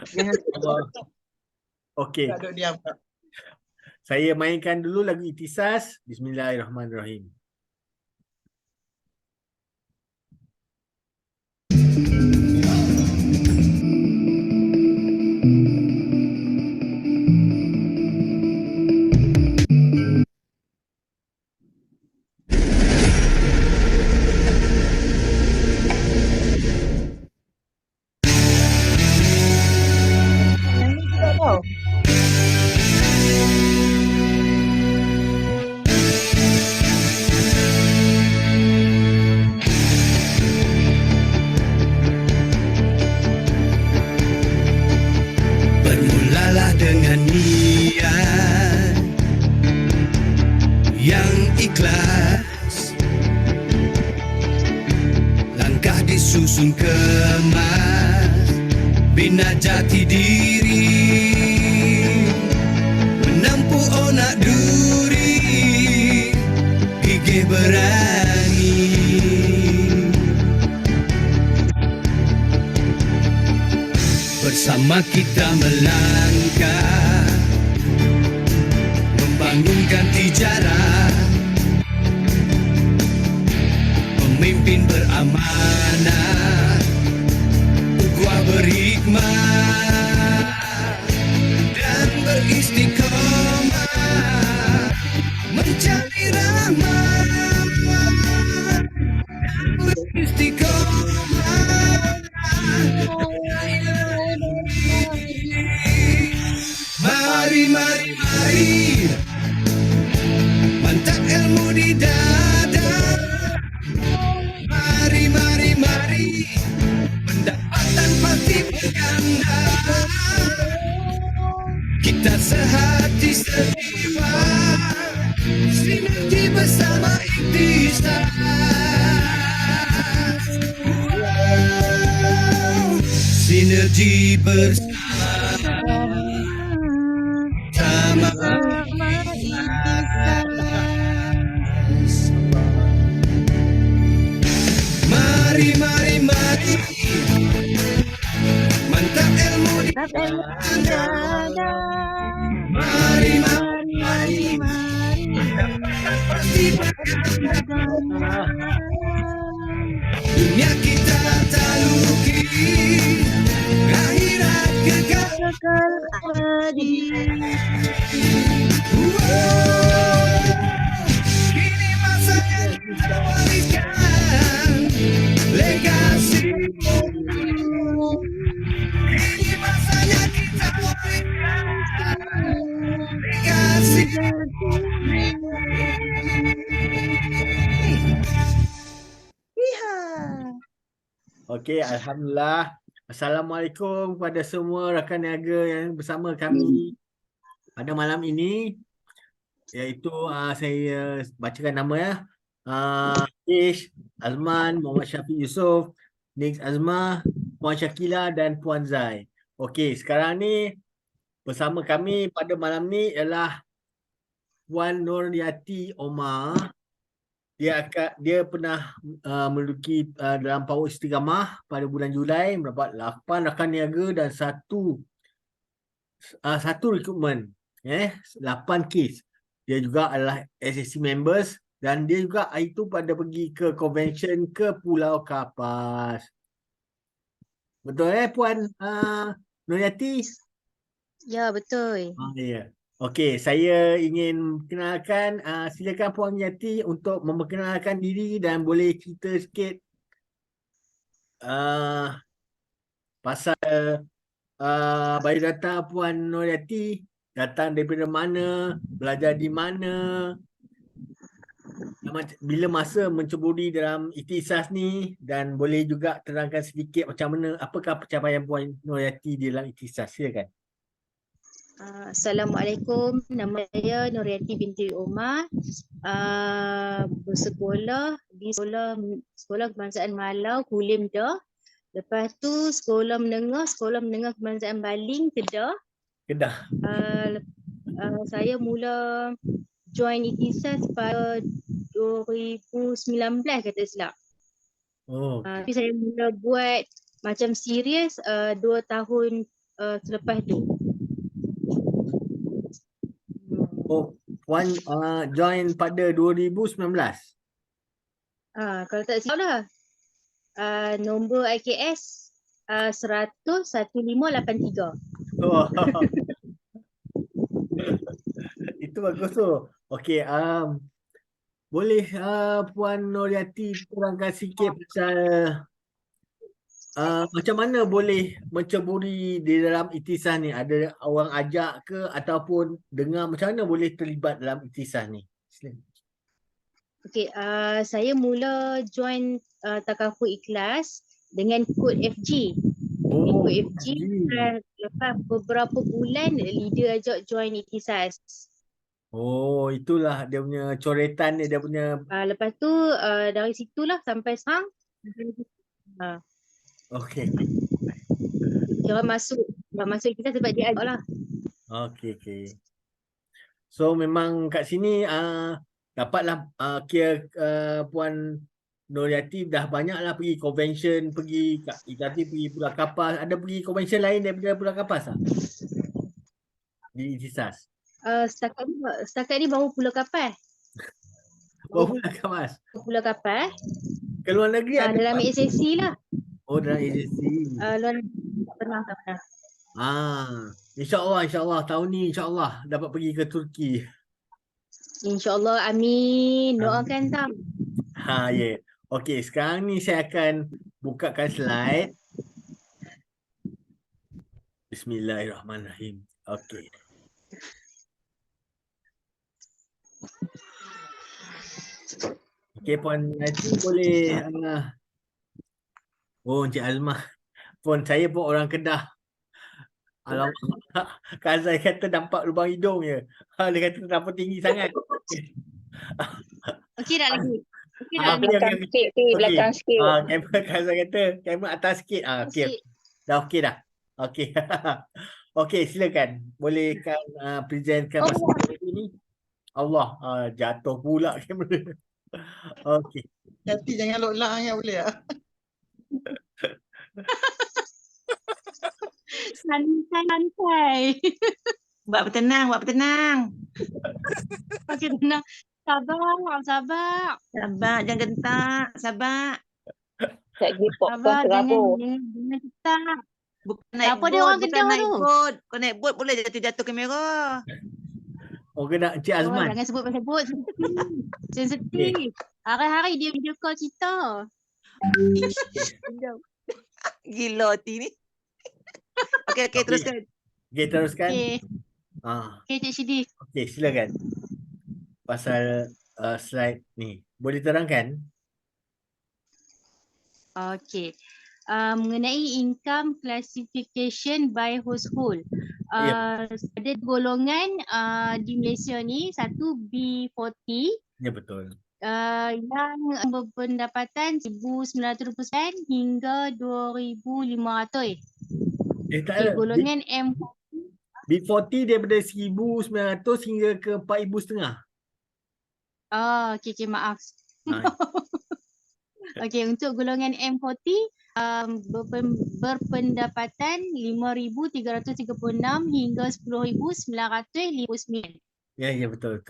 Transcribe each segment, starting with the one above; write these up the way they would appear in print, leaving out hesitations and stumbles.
Allah. Okey. Tak duduk diam. Saya mainkan dulu lagu Ikhtisas. Bismillahirrahmanirrahim. Bermulalah dengan niat yang ikhlas, langkah disusun kemas, bina jati diri, menempuh onak duri, gigih berani. Bersama kita melangkah, membangunkan tijarah, pemimpin beramanah, ukhuwah berhikmah dan beristiqomah, mencari rahmat dan beristiqomah. Mari, mari, mari, mantap ilmu di dada. Mari, mari, mari, pendapatan pasti berganda. Kita sehati sejiwa, sinergi bersama Ikhtisas. Sinergi bersama Mari, mari, mari, mantap ilmu di dada. Mari, mari, mari, pendapatan pasti berganda. Dunia kita taluki, akhirat kekal abadi. Kini masanya kita wariskan legasi. Kini masanya kita wariskan legasi. Okey, alhamdulillah. Assalamualaikum kepada semua rakan niaga yang bersama kami pada malam ini, iaitu saya bacakan nama ya. Ish, Azman, Muhammad Syafiq Yusof, Nix Azmah, Puan Syakila dan Puan Zai. Okey, sekarang ni bersama kami pada malam ni ialah Puan Nuryati Omar. Dia pernah menduduki dalam PAUD Istiqamah pada bulan Julai, mendapat 8 rakan niaga dan satu rekrutmen, 8 kes. Dia juga adalah SSC members dan dia juga hari tu pada pergi ke convention ke Pulau Kapas. Betul Puan Nuryati? Ya, betul. Ya. Okey, saya ingin kenalkan, silakan Puan Nuryati untuk memperkenalkan diri dan boleh cerita sikit pasal biodata Puan Nuryati, datang daripada mana, belajar di mana, bila masa menceburi dalam Ikhtisas ni, dan boleh juga terangkan sedikit macam mana, apakah pencapaian Puan Nuryati di dalam Ikhtisas. Silakan. Assalamualaikum, nama saya Nuryati binti Omar. Bersekolah di sekolah Kebangsaan Malau, Kulim dah. Lepas tu sekolah menengah Kebangsaan Baling, Kedah. Saya mula join Ikhtisas pada 2019 kata silap. Tapi saya mula buat macam serius 2 tahun selepas tu. Oh, Puan join pada 2019. Kalau tak silap lah. Nombor IKS 100-1583. Oh, itu bagus tu. Okey, boleh Puan Nuriati terangkan sikit pasal macam mana boleh menceburi di dalam Ikhtisas ni? Ada orang ajak ke ataupun dengar, macam mana boleh terlibat dalam Ikhtisas ni? Sila. Okey, saya mula join Takaful Ikhlas dengan kod FG. Oh, Kod FG lepas beberapa bulan leader ajak join Ikhtisas. oh, itulah dia punya coretan dia punya. Lepas tu dari situlah sampai sekarang. Okey. Dia masuk kita sebab dia ajak lah. Okey. So memang kat sini dapatlah kira Puan Nuriati dah banyaklah pergi convention, pergi Pulau Kapas. Ada pergi convention lain daripada Pulau Kapas tak? Di Ikhtisas. Setakat ni baru Pulau Kapas. Oh, Pulau Kapas. Pulau Kapas. Ke luar negeri ada Dalam tak? agensi lah. Oh, dalam agensi. Luar negeri tak pernah. InsyaAllah tahun ni insyaAllah dapat pergi ke Turki. InsyaAllah, amin. Doakan tak. Ya. Okey, sekarang ni saya akan bukakan slide. Bismillahirrahmanirrahim. Okey. Okey, Puan Nati boleh oh, Encik Azmah. Saya pun orang Kedah. Alamak. Kan saya kata nampak lubang hidung je. Dia kata terlalu tinggi sangat. Okey tak lagi? Okey tak lagi? Belakang sikit tu, belakang sikit. Kamera kan saya kata, kamera atas sikit. Okey. Dah okey dah. Okey. Okey, silakan. Bolehkan presentkan pasal ini. Allah, jatuh pula kamera. Okey. Nanti jangan lock lah ya, boleh tak? Santai. Buat bertenang. Okey, tenang. Sabar. Sabar, jangan gentak. Sabar. Tak pergi Sabar, jangan tetap. Bukan naik Apa dia orang Kedah naik tu? boat. Kau naik boat boleh jatuh kamera. Oh, kena Encik Azman. Jangan sebut pasal bot. Sensitif. Hari-hari dia video call kita. Gila hati ni. Okey, teruskan. Okey, teruskan. Okey, Cik Syidi. Okey, silakan. Pasal slide ni. Boleh terangkan? Okey. Mengenai income classification by household. Ada golongan di Malaysia ni, satu B40 Ya, betul. yang berpendapatan RM1,900 hingga RM2,500. Tak ada. Golongan M B40 daripada 1,900 hingga ke 4,500. okey, maaf. Ha, Okey, untuk golongan M40 berpendapatan RM5,336 hingga RM10,959. ya, betul.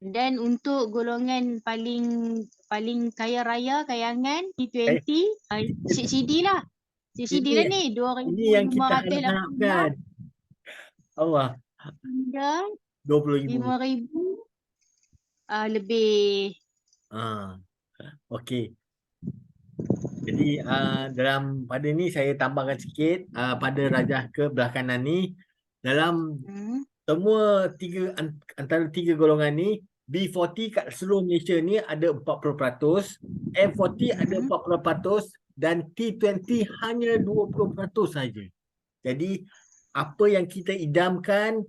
Dan untuk golongan paling kaya raya kayangan T20 Cik Syidi lah. Cik Syidi lah ni Ini yang kita harapkan. Allah. hingga RM20,000. RM5,000 lebih. Okey. Jadi dalam pada ni saya tambahkan sikit pada rajah ke belah kanan ni, dalam semua antara tiga golongan ni, B40 kat seluruh Malaysia ni ada 40%, M40 ada 40% dan T20 hanya 20% saja. Jadi apa yang kita idamkan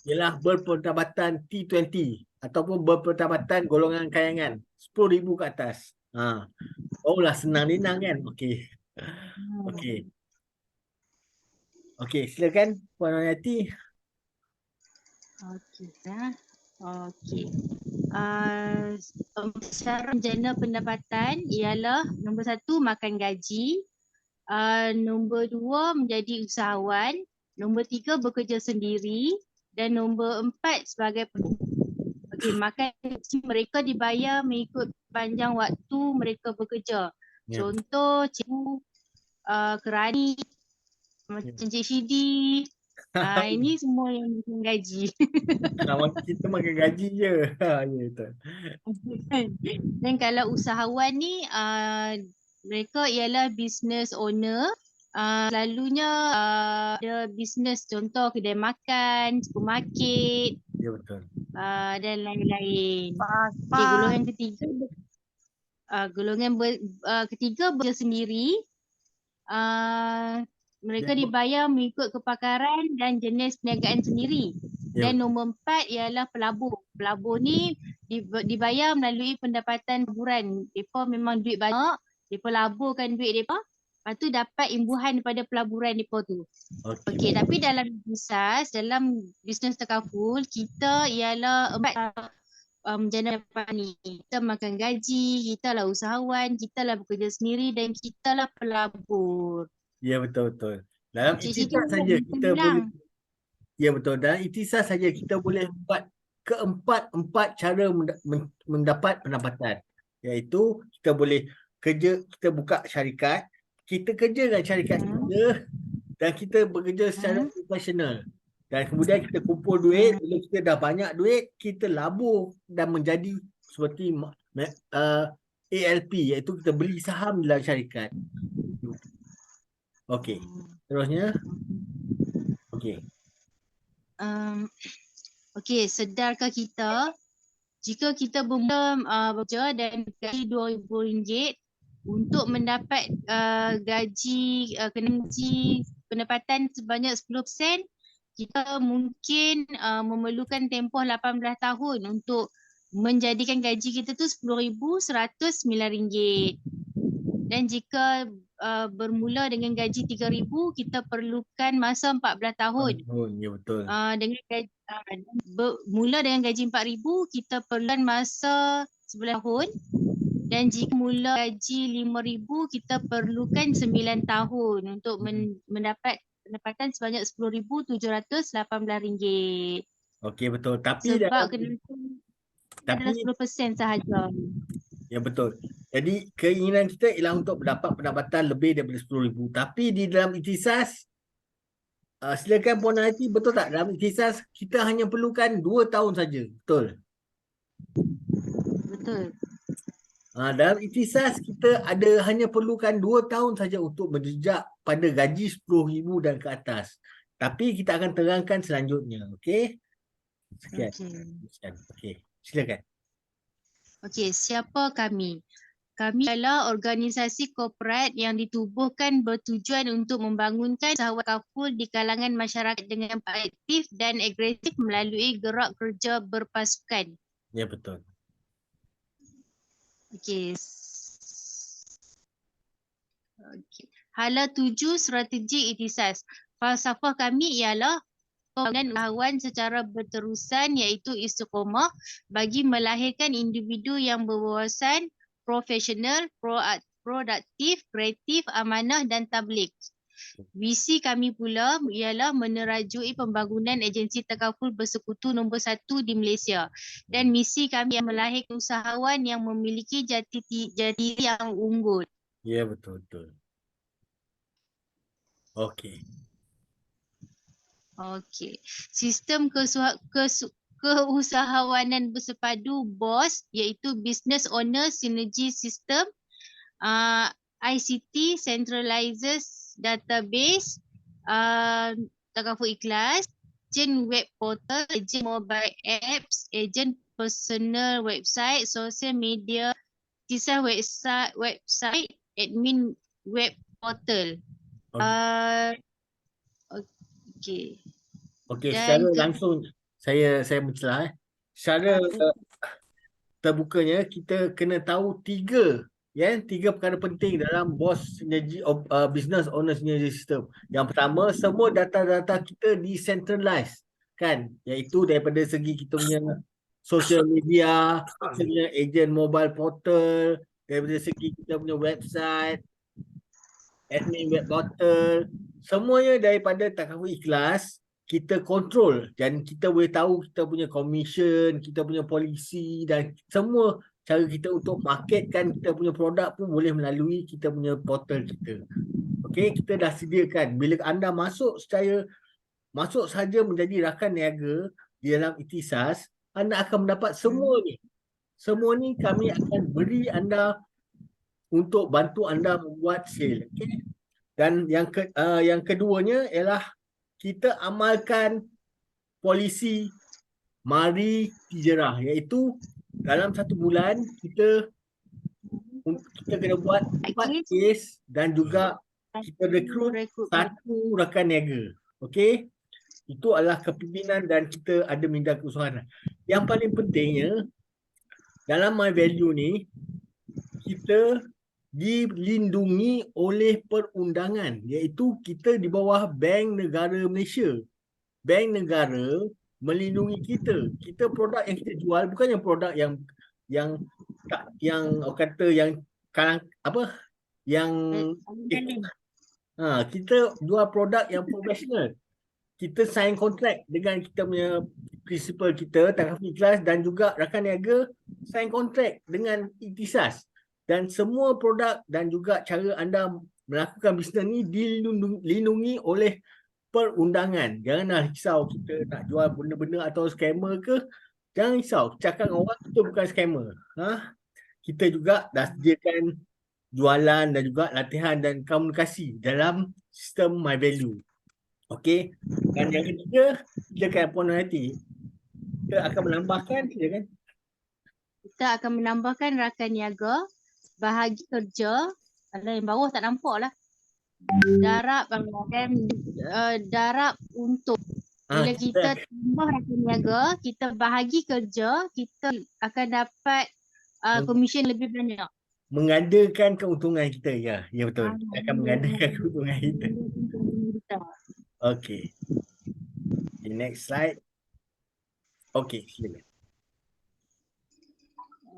ialah berpendapatan T20 ataupun berpendapatan golongan kayangan 10,000 ke atas. Oh lah, senang linang kan? Okey. Okey, silakan Puan Nuriati. Okey. Syarat jana pendapatan ialah nombor 1 makan gaji, Nombor 2 menjadi usahawan. Nombor 3 bekerja sendiri. Dan nombor 4 sebagai okey, makan gaji mereka dibayar mengikut panjang waktu mereka bekerja. Ya. Contoh cikgu, kerani, macam Cik Syidi. Ini semua yang makan gaji. Kawan kita makan gaji je. Ya betul. Dan kalau usahawan ni mereka ialah business owner. Selalunya ada business, contoh kedai makan, supermarket Ya betul. dan lain-lain. Okay, golongan ketiga ketiga bekerja sendiri. Mereka dibayar mengikut kepakaran dan jenis perniagaan sendiri. Ya. Dan nombor 4 ialah pelabur. Pelabur ni dibayar melalui pendapatan hiburan. Mereka memang duit banyak, mereka laburkan duit mereka, lepas tu dapat imbuhan daripada pelaburan mereka tu. Okey, tapi dalam bisnes takaful, kita ialah 4 jana ni. Kita makan gaji, kita lah usahawan, kita lah bekerja sendiri dan kita lah pelabur. Ya betul. Dalam Cik ikhtisas Siti saja kita boleh. bilang. Ya betul. Dalam ikhtisas saja kita boleh buat keempat cara mendapat pendapatan. Iaitu kita boleh kerja, kita buka syarikat, kita kerja dengan syarikat kita dan kita bekerja secara profesional. Dan kemudian kita kumpul duit, bila kita dah banyak duit, kita labur dan menjadi seperti ALP, iaitu kita beli saham dalam syarikat. Okey. Terusnya. Okey. Okey, sedarkah kita jika kita bermula bekerja dan gaji RM2,000 untuk mendapat gaji pendapatan sebanyak 10%, kita mungkin memerlukan tempoh 18 tahun untuk menjadikan gaji kita tu RM10,109. Dan jika bermula dengan gaji RM3,000, kita perlukan masa 14 tahun. Ya betul. Dengan gaji, mula dengan gaji RM4,000, kita perlukan masa 11 tahun. Dan jika mula gaji RM5,000, kita perlukan 9 tahun untuk mendapat pendapatan sebanyak RM10,718. Okey betul. Tapi sebab kenaikan adalah 10% sahaja. Ya betul. Jadi keinginan kita ialah untuk mendapat pendapatan lebih daripada RM10,000. Tapi di dalam ikhtisas, silakan Puan Hati, betul tak? Dalam ikhtisas kita hanya perlukan 2 tahun saja. Betul? Betul. Dalam ikhtisas kita hanya perlukan 2 tahun saja untuk menjejak pada gaji RM10,000 dan ke atas. Tapi kita akan terangkan selanjutnya. Okey? Sekian. Okey. Silakan. Okey, siapa kami? Kami adalah organisasi korporat yang ditubuhkan bertujuan untuk membangunkan usahawan takaful di kalangan masyarakat dengan aktif dan agresif melalui gerak kerja berpasukan. Ya betul. Okey. Hala 7 strategi ikhtisas. Falsafah kami ialah pembangunan usahawan secara berterusan iaitu istiqamah bagi melahirkan individu yang berwawasan, profesional, produktif, kreatif, amanah dan tabligh. Visi kami pula ialah menerajui pembangunan agensi takaful bersekutu nombor 1 di Malaysia. Dan misi kami yang melahirkan usahawan yang memiliki jati diri yang unggul. Ya betul. Okey. Okey. Sistem keusahawanan bersepadu BOS iaitu Business Owner Synergy System, ICT Centralizes Database, takaful ikhlas, ejen web portal, ejen mobile apps, ejen personal website, social media, kisah website, admin web portal. Okey. Okey, secara langsung saya mencelah. Secara terbukanya kita kena tahu tiga perkara penting dalam BOS Synergy Business Owner Synergy System. Yang pertama, semua data-data kita decentralized kan, iaitu daripada segi kita punya social media, kita punya agent mobile portal, daripada segi kita punya website, admin web portal, semuanya daripada Takaful Ikhlas kita kontrol dan kita boleh tahu kita punya commission, kita punya polisi dan semua cara kita untuk marketkan kita punya produk pun boleh melalui kita punya portal kita. Okey, kita dah sediakan. Bila anda masuk saja menjadi rakan niaga di dalam Ikhtisas, anda akan mendapat semua ni. Semua ni kami akan beri anda untuk bantu anda membuat sale. Okey. Dan yang keduanya ialah kita amalkan polisi mari tijarah, iaitu dalam 1 bulan kita kena buat 4 kes dan juga kita rekrut 1 rakan niaga. Okey. Itu adalah kepimpinan dan kita ada minda keusahaan. Yang paling pentingnya dalam My Value ni kita dilindungi oleh perundangan, iaitu kita di bawah Bank Negara Malaysia. Bank Negara melindungi kita. Kita produk yang kita jual bukannya produk yang orang kata yang kita jual produk yang profesional. Kita sign kontrak dengan kita punya principal kita, Takaful Ikhlas, dan juga rakan niaga sign kontrak dengan Ikhtisas. Dan semua produk dan juga cara anda melakukan bisnes ni dilindungi oleh perundangan. Janganlah risau kita nak jual benda-benda atau scammer ke. Jangan risau. Cakap dengan orang kita bukan scammer. Kita juga dah sediakan jualan dan juga latihan dan komunikasi dalam sistem My Value. Okey. Dan yang ketiga, silakan Puan Nurhayati. Kita akan menambahkan, silakan. Kita akan menambahkan rakan niaga, bahagi kerja. Kalau yang bawah tak nampak lah. Darab dan darab untuk. Bila kita tambah rakan niaga, kita bahagi kerja, kita akan dapat komisen lebih banyak. Menggandakan keuntungan kita, ya betul. Kita akan menggandakan keuntungan kita. Okay. The next slide. Okay, silakan.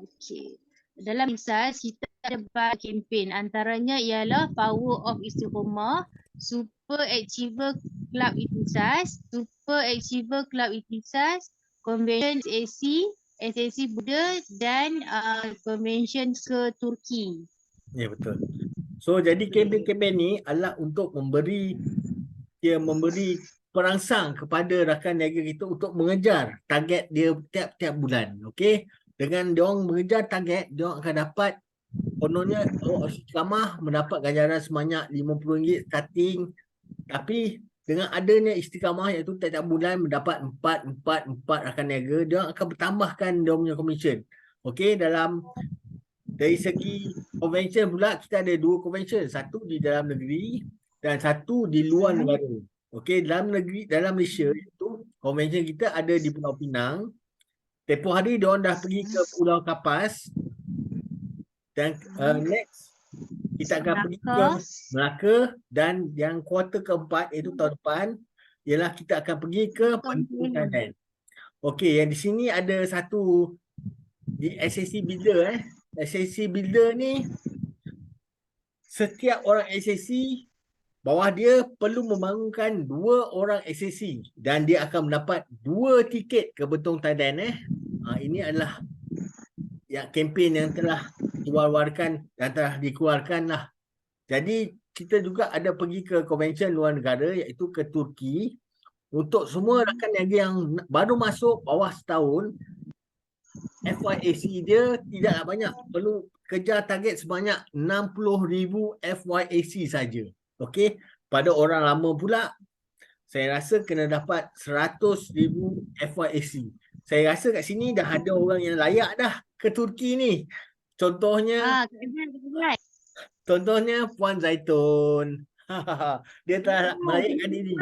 Okay. Dalam Ikhtisas, kita ada banyak kempen. Antaranya ialah Power of Istiqomah, Super Achiever Club Ikhtisas, Super Achiever Club Ikhtisas, Convention SAC Buddha dan Convention ke Turki. Ya, betul. So, jadi kempen-kempen ni adalah untuk memberi perangsang kepada rakan niaga kita untuk mengejar target dia tiap-tiap bulan. Okey. Dengan diorang mengejar target, diorang akan dapat kononnya istiqamah mendapat ganjaran sebanyak RM50 starting. Tapi dengan adanya istiqamah iaitu tiap-tiap bulan mendapat 4 rakan niaga, diorang akan bertambahkan diorang punya commission. Okey, dari segi convention pula kita ada 2 convention, satu di dalam negeri dan satu di luar negara. Okey, dalam Malaysia itu convention kita ada di Pulau Pinang. Tempoh hari diorang dah pergi ke Pulau Kapas. Dan next kita akan pergi ke Melaka, dan yang kuarter keempat iaitu tahun depan ialah kita akan pergi ke Bantul Thailand. Okey, yang di sini ada satu di SAC Builder. SAC Builder ni setiap orang SAC bawah dia perlu membangunkan 2 orang SAC dan dia akan mendapat 2 tiket ke Bantul Thailand. Ini adalah kempen yang telah diwar-warkan dan telah dikeluarkan lah. Jadi kita juga ada pergi ke konvensyen luar negara iaitu ke Turki. Untuk semua rakan niaga yang baru masuk bawah setahun, FYAC dia tidaklah banyak. Perlu kejar target sebanyak 60,000 FYAC saja. Okey. Pada orang lama pula, saya rasa kena dapat 100,000 FYAC. Saya rasa kat sini dah ada orang yang layak dah ke Turki ni. Contohnya Puan Zaitun. Dia telah melayakkan diri.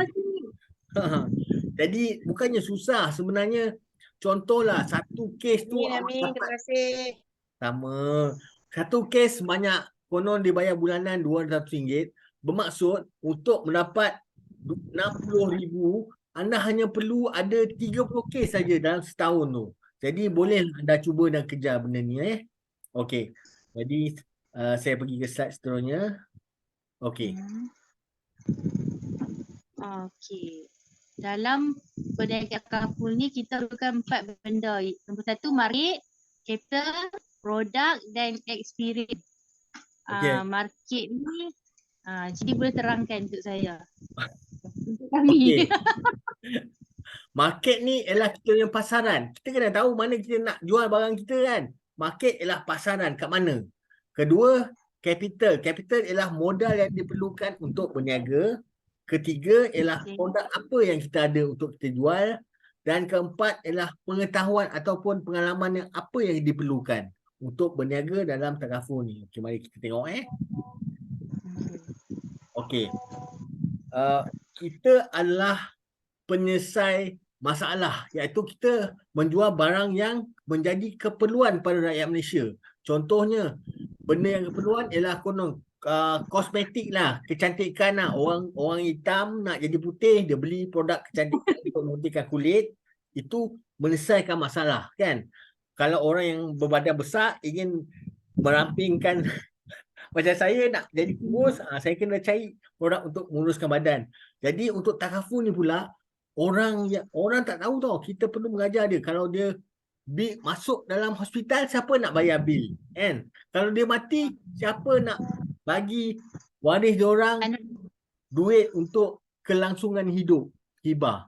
Jadi bukannya susah sebenarnya. Contohlah satu kes tu Terima kasih. sama. Satu kes banyak konon dibayar bulanan RM200. Bermaksud untuk mendapat 60,000, anda hanya perlu ada 30 kes saja dalam setahun tu. Jadi boleh anda cuba dan kejar benda ni. Okey. Jadi saya pergi ke slide seterusnya. Okey. Okey. Dalam perniagaan takaful ni kita perlukan 4 benda. Nombor 1 market, capital, produk dan experience. Okey. Market ni jadi boleh terangkan untuk saya. Untuk kami. Okey. Market ni ialah kita punya pasaran. Kita kena tahu mana kita nak jual barang kita kan. Market ialah pasaran kat mana. Kedua, capital. Capital ialah modal yang diperlukan untuk berniaga. Ketiga ialah Okey. produk apa yang kita ada untuk kita jual. Dan keempat ialah pengetahuan ataupun pengalaman yang apa yang diperlukan untuk berniaga dalam takaful ni. Okey, mari kita tengok Okey. Kita adalah penyelesai masalah, iaitu kita menjual barang yang menjadi keperluan pada rakyat Malaysia. Contohnya, benda yang keperluan ialah konon kosmetik lah, kecantikan lah. Orang hitam nak jadi putih, dia beli produk kecantikan untuk memutihkan kulit. Itu menyelesaikan masalah kan. Kalau orang yang berbadan besar ingin merampingkan macam saya nak jadi kurus, saya kena cari produk untuk menguruskan badan. Jadi untuk takaful ni pula, orang tak tahu tau. Kita perlu mengajar dia. Kalau dia masuk dalam hospital, siapa nak bayar bil kan? Kalau dia mati, siapa nak bagi waris diorang duit untuk kelangsungan hidup, hibah.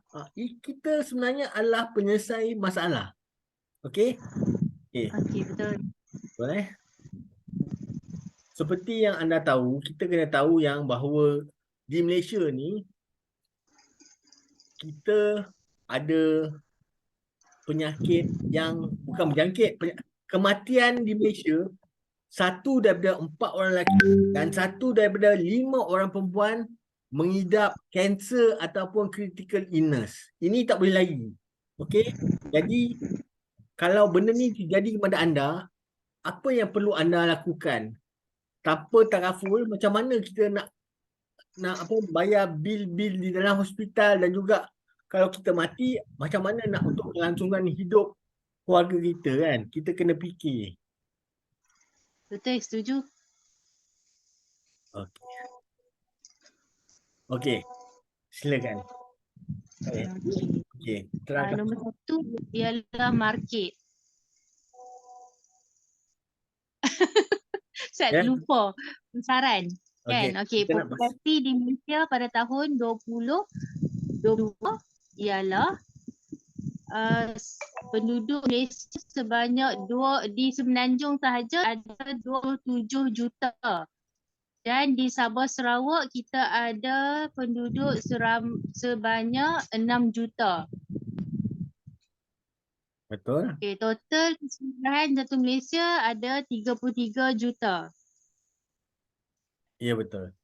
Kita sebenarnya adalah penyelesai masalah. Okey? Okey. Okey, betul. Boleh? Seperti yang anda tahu, kita kena tahu yang bahawa di Malaysia ni kita ada penyakit yang bukan berjangkit. Kematian di Malaysia, 1 daripada 4 orang lelaki dan 1 daripada 5 orang perempuan mengidap kanser ataupun critical illness. Ini tak boleh lari. Okey? Jadi kalau benda ni terjadi kepada anda, apa yang perlu anda lakukan? Tanpa takaful, macam mana kita nak bayar bil-bil di dalam hospital, dan juga kalau kita mati, macam mana nak untuk kelangsungan hidup keluarga kita kan? Kita kena fikir. Betul, setuju. Okey. Okey. Silakan. Okey. Terangkan. Nombor 1 ialah market. Saya lupa pasaran. Kan? Okey, kita nak populasi di Malaysia pada tahun 2022 ialah penduduk Malaysia sebanyak di Semenanjung sahaja ada 27 juta. Dan di Sabah Sarawak kita ada penduduk sebanyak 6 juta. Betul? Okey, total keseluruhan satu Malaysia ada 33 juta. Ya, betul.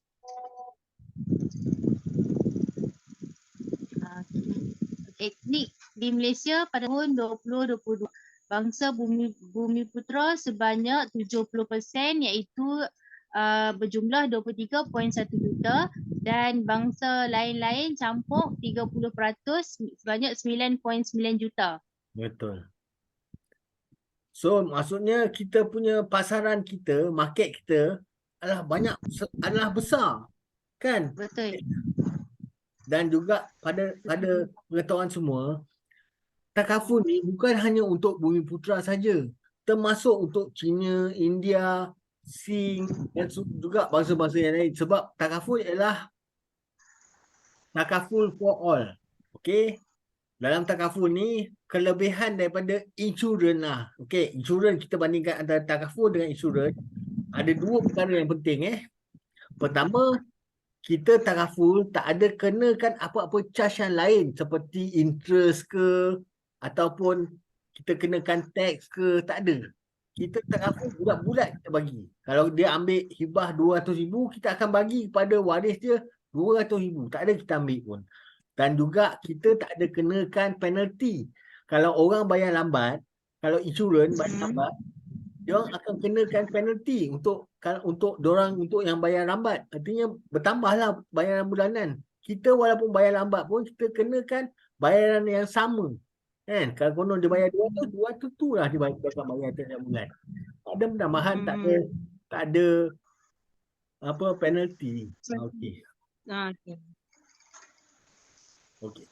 Etnik di Malaysia pada tahun 2022. Bangsa Bumi Putera sebanyak 70% iaitu berjumlah 23.1 juta, dan bangsa lain-lain campur 30% sebanyak 9.9 juta. Betul. So maksudnya kita punya pasaran kita, market kita adalah besar kan? Betul. Dan juga pada pengetahuan semua, takaful ni bukan hanya untuk Bumi Putera saja, termasuk untuk China, India, Sing dan juga bangsa-bangsa yang lain, sebab takaful ialah takaful for all. Okey? Dalam takaful ni kelebihan daripada insurans lah. Okey, insurans kita bandingkan antara takaful dengan insurans, ada 2 perkara yang penting Pertama, kita takaful tak ada kenakan apa-apa charge yang lain seperti interest ke ataupun kita kenakan tax ke, tak ada. Kita takaful bulat-bulat kita bagi. Kalau dia ambil hibah 200,000, kita akan bagi kepada waris dia 200,000. Tak ada kita ambil pun. Dan juga kita tak ada kenakan penalty. Kalau orang bayar lambat, kalau insurans bayar lambat, dia orang akan kenakan penalty untuk yang bayar lambat. Artinya bertambahlah bayaran bulanan. Kita walaupun bayar lambat pun kita kenakan bayaran yang sama. Kan? Kalau konon dia bayar 200 tu lah dia akan bayar setiap bulan. Tak ada penambahan, tak ada apa penalty. Okey. Okay. Okey.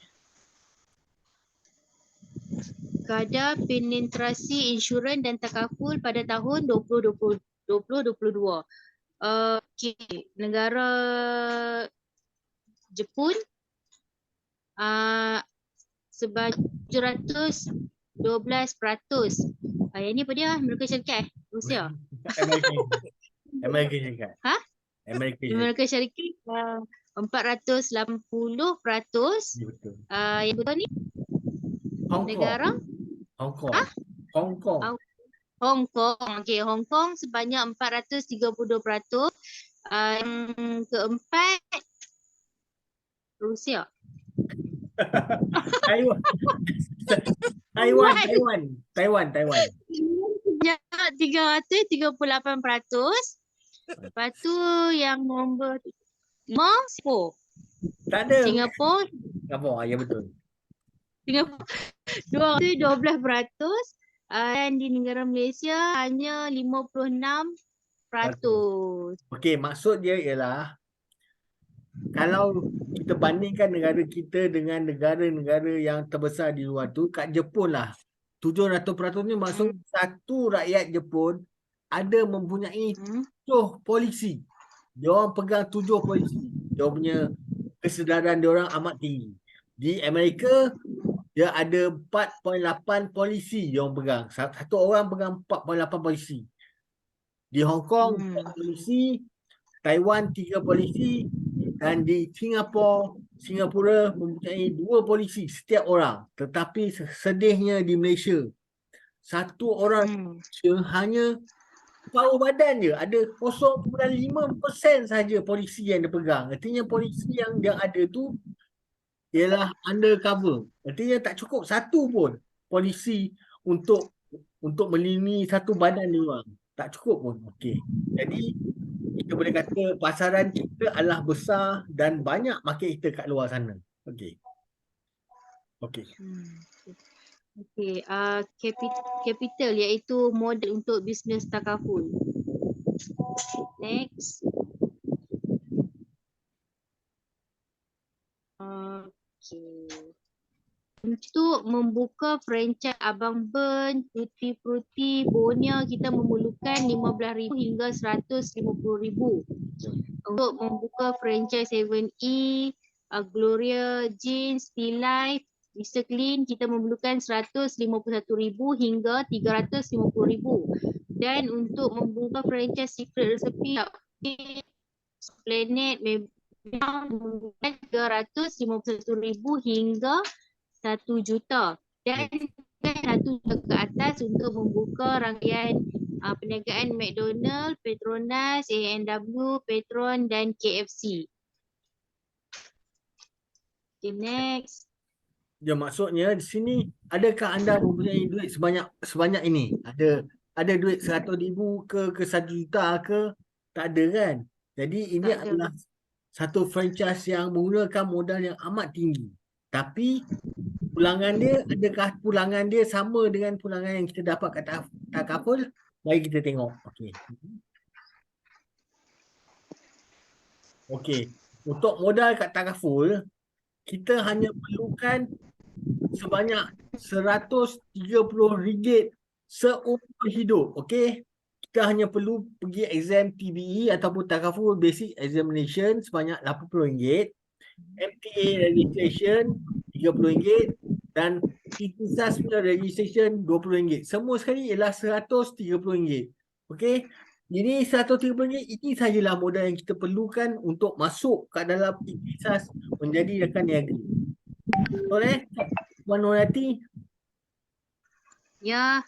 Kadar penetrasi insurans dan takaful pada tahun 2022. Okey, negara Jepun sebanyak 712%. Yang ni apa dia? Amerika Syarikat Rusia. Amerika Syarikat. Ha? Amerika Syarikat. Amerika Syarikat 480%. Ya, betul. Yang betul ni Hong Kong. negara Hong Kong. Hong Kong. Hong Kong. Okey, Hong Kong sebanyak 432%. Yang keempat Rusia. Taiwan. Taiwan. Sebanyak 338%. Lepas tu yang nombor 5 Singapura. Tak ada. Singapura Ya betul. 12%. Dan di negara Malaysia hanya 56%. Okey, maksud dia ialah kalau kita bandingkan negara kita dengan negara-negara yang terbesar di luar tu, kat Jepun lah 700% ni maksud satu rakyat Jepun ada mempunyai 7 polisi. Dia orang pegang 7 polisi. Dia punya kesedaran dia orang amat tinggi. Di Amerika dia ada 4.8 polisi dia orang pegang. Satu orang pegang 4.8 polisi. Di Hong Kong 4 polisi, Taiwan 3 polisi dan di Singapura mempunyai 2 polisi setiap orang. Tetapi sedihnya di Malaysia satu orang hanya separuh badan dia, ada 0.5% saja polisi yang dia pegang. Artinya polisi yang dia ada tu ialah undercover. Artinya tak cukup satu pun polisi untuk melindungi satu badan dia orang. Tak cukup pun. Okey. Jadi kita boleh kata pasaran kita adalah besar dan banyak market kita kat luar sana. Okey. Okey. Okey, capital iaitu modal untuk bisnes takaful. Next. Okey. Untuk membuka franchise Abang Ben, Tutti Frutti, Bonia, kita memerlukan 15,000 hingga 150,000. Untuk membuka franchise 7E, Gloria Jeans, Still Life, Mr. Clean, kita memerlukan 151,000 hingga 350,000. Dan untuk membuka franchise Secret Recipe, Planet, memang memerlukan 351,000 hingga 1 juta. Dan 1 juta ke atas untuk membuka rangkaian perniagaan McDonald, Petronas, A&W, Petron dan KFC. Okay, next. Ya, maksudnya di sini adakah anda mempunyai duit sebanyak ini? Ada duit 100,000 ke 1 juta ke? Tak ada kan? Jadi ini Tak ada. adalah satu franchise yang menggunakan modal yang amat tinggi. Tapi pulangan dia, adakah pulangan dia sama dengan pulangan yang kita dapat kat takaful? Mari kita tengok. Okey. Okey. Untuk modal kat takaful, kita hanya perlukan sebanyak RM130 seumur hidup. Okey. Kita hanya perlu pergi exam TBE ataupun takaful basic examination sebanyak RM80. MTA registration RM30 dan Ikhtisas punya registration RM20. Semua sekali ialah RM130. Okey. Ini RM130, ini sajalah modal yang kita perlukan untuk masuk ke dalam Ikhtisas menjadi rakan niaga. Boleh? Puan Nurhati? Ya,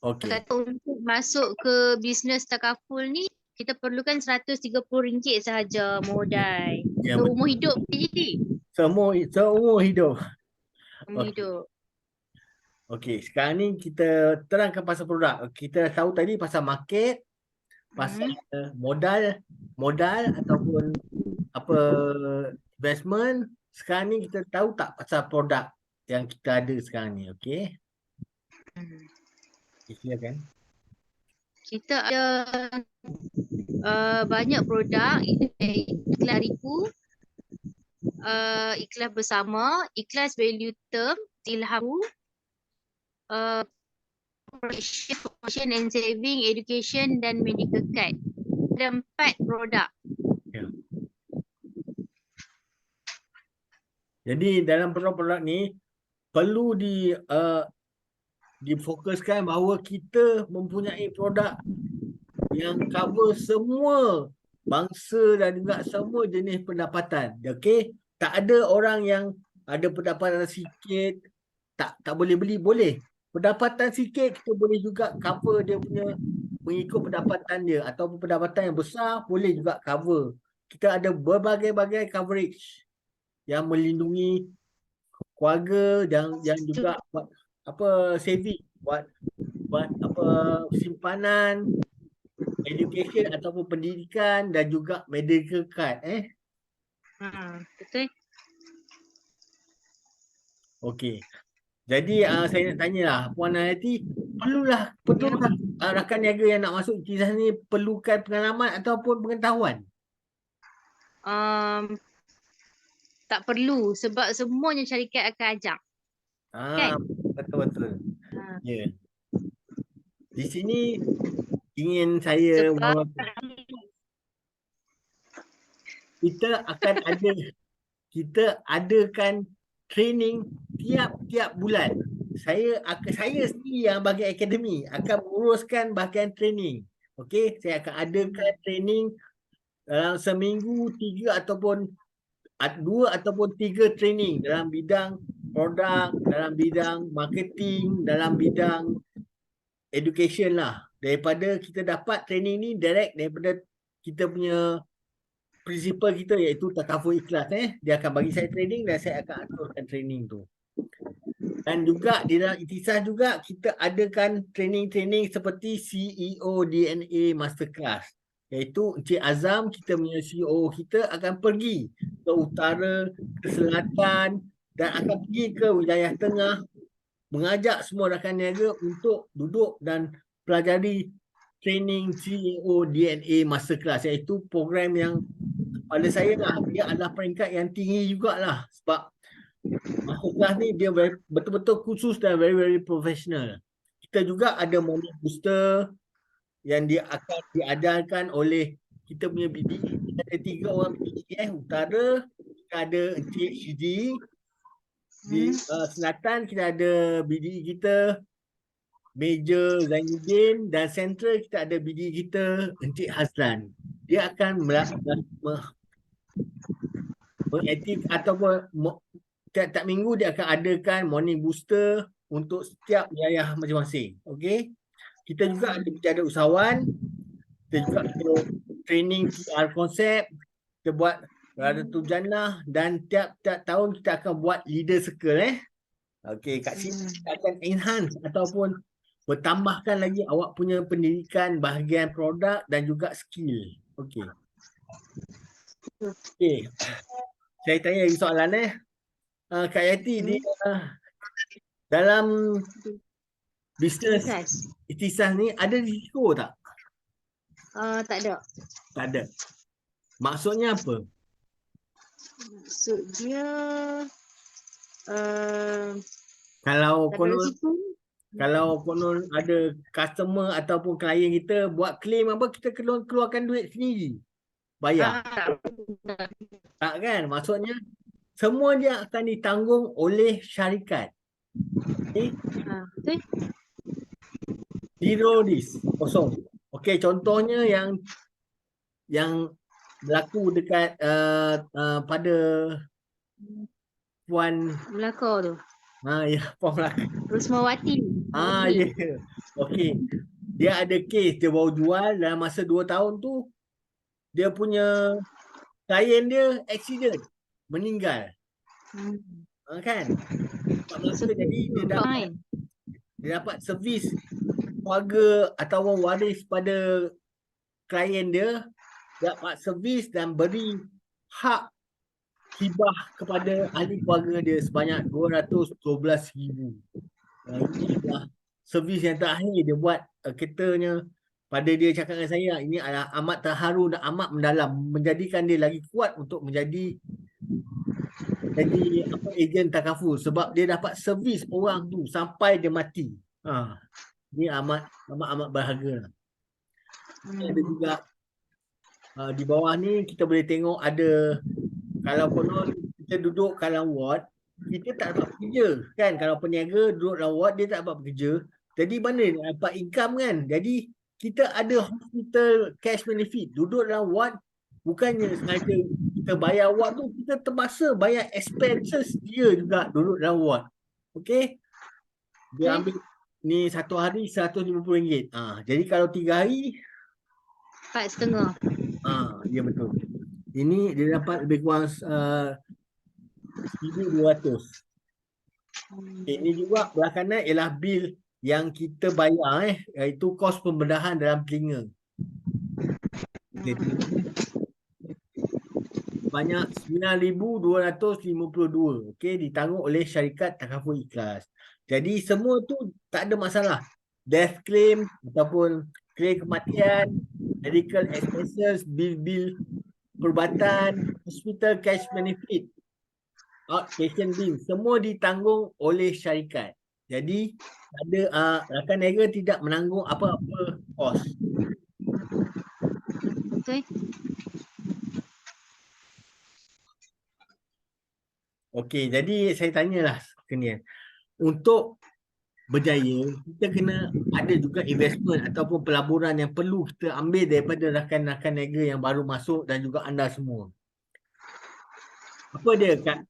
Okey. kata untuk masuk ke bisnes takaful ni, kita perlukan RM130 sahaja modal. Ya, Seumur hidup je. Seumur hidup. Seumur Okey. hidup. Okey, sekarang ni kita terangkan pasal produk. Kita tahu tadi pasal market, pasal modal ataupun apa investment. Sekarang ni kita tahu tak pasal produk yang kita ada sekarang ni, okey? Silakan. Kita ada banyak produk, iklan Riku, ikhlas bersama, ikhlas value term, Ilhamu, promotion and saving, education dan medical card. Ada 4 produk. Jadi dalam produk-produk ni perlu difokuskan bahawa kita mempunyai produk yang cover semua bangsa dan juga semua jenis pendapatan. Okey, tak ada orang yang ada pendapatan sikit tak boleh beli, boleh. Pendapatan sikit kita boleh juga cover dia punya mengikut pendapatan dia, ataupun pendapatan yang besar boleh juga cover. Kita ada berbagai-bagai coverage yang melindungi keluarga yang juga buat saving, buat simpanan, education ataupun pendidikan dan juga medical card. Betul. Okey. Jadi saya nak tanyalah Puan Hayati, perlulah rakan niaga yang nak masuk iktizah ni perlukan pengalaman ataupun pengetahuan? Tak perlu sebab semuanya syarikat akan ajak. Kan? Betul-betul. Ya. Di sini ingin saya Sebab kita adakan training tiap-tiap bulan. Saya sendiri yang bagi akademi akan menguruskan bahagian training. Okey, saya akan adakan training dalam seminggu 2 ataupun 3 training dalam bidang produk, dalam bidang marketing, dalam bidang education lah. Daripada kita dapat training ni direct daripada kita punya prinsipal kita, iaitu Takaful Ikhlas. Dia akan bagi saya training dan saya akan aturkan training tu. Dan juga di dalam ikhtisas juga kita adakan training-training seperti CEO DNA Masterclass. Iaitu Encik Azam, kita punya CEO kita akan pergi ke utara, ke selatan dan akan pergi ke wilayah tengah, mengajak semua rakan niaga untuk duduk dan pelajari training CEO DNA Masterclass, iaitu program yang pada saya lah, dia adalah peringkat yang tinggi jugalah, sebab Masterclass ni dia betul-betul khusus dan very professional. Kita juga ada morning booster yang dia akan diajarkan oleh kita punya BDE. Kita ada 3 orang BDE utara, kita ada Encik Syidi. Di selatan kita ada BDE kita Major Zainuddin, dan central kita ada BDE kita Encik Hazlan. Dia akan mengaktif ataupun tiap minggu dia akan adakan morning booster untuk setiap wilayah masing-masing. Okey. Kita juga ada bicara usahawan, kita juga ada training PR konsep, kita buat Radatul Jannah, dan tiap tahun kita akan buat leader circle. Okey, kat sini kita akan enhance ataupun bertambahkan lagi awak punya pendidikan bahagian produk dan juga skill. Okey. Okey. Saya tanya lagi soalan Kak Yati, di dalam bisnes ikhtisas ni ada risiko tak? Tak ada. Tak ada. Maksudnya apa? Maksud dia Kalau tak ada konon risiko. Kalau konon ada customer ataupun klien kita buat claim apa, kita keluarkan duit sendiri, bayar. Tak kan? Maksudnya semua dia akan ditanggung oleh syarikat. Okay? Betul. Zero risk, kosong. Okey, contohnya yang berlaku dekat pada Puan Melaka tu. ya, Puan Melaka. Rusmawati. Ya. Okey. Dia ada kes dia baru jual dalam masa 2 tahun tu, dia punya klien dia accident, meninggal. Kan? Tak masa jadi dia dapat servis keluarga ataupun waris pada klien dia, dapat servis dan beri hak hibah kepada ahli keluarga dia sebanyak 212,000. Ini adalah servis yang terakhir dia buat, katanya pada dia cakap dengan saya, ini adalah amat terharu dan amat mendalam, menjadikan dia lagi kuat untuk menjadi ejen takaful sebab dia dapat servis orang tu sampai dia mati. Ini amat berharga lah. Ada juga di bawah ni kita boleh tengok ada, kalau konon kita duduk dalam ward, kita tak dapat bekerja kan. Kalau peniaga duduk dalam ward, dia tak dapat bekerja. Jadi mana dia dapat income kan. Jadi kita ada hospital cash benefit. Duduk dalam ward, bukannya sahaja kita bayar ward tu, kita terpaksa bayar expenses dia juga duduk dalam ward. Okey. Dia ambil ni satu hari RM150. Jadi kalau 3 hari 4,5. ya betul. Ini dia dapat lebih kurang 1,200. Ini juga belah kanan ialah bil yang kita bayar iaitu kos pembedahan dalam telinga. Banyak 9,252 ditanggung oleh syarikat takaful ikhlas. Jadi semua tu tak ada masalah. Death claim ataupun claim kematian, medical expenses, bil-bil perubatan, hospital cash benefit, outpatient bill, semua ditanggung oleh syarikat. Jadi ada rakan niaga tidak menanggung apa-apa kos. Betul. Okey, jadi saya tanyalah sekalian. Untuk berjaya, kita kena ada juga investment ataupun pelaburan yang perlu kita ambil daripada rakan-rakan niaga yang baru masuk dan juga anda semua. Apa dia Kak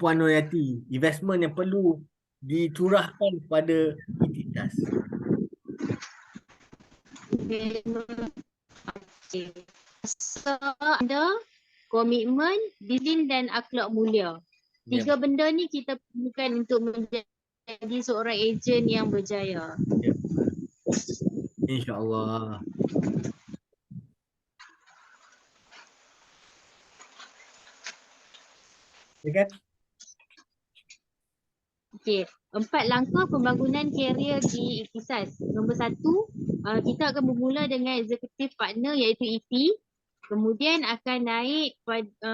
Puan Nurhayati, investment yang perlu dicurahkan kepada entitas? Okay. So, ada komitmen, disiplin dan akhlak mulia. Tiga benda ni kita perlukan untuk menjadi seorang ejen yang berjaya. InsyaAllah. Ya kan? Okey, 4 langkah pembangunan karier di Ikhtisas. Nombor 1, kita akan bermula dengan executive partner iaitu EP. Kemudian akan naik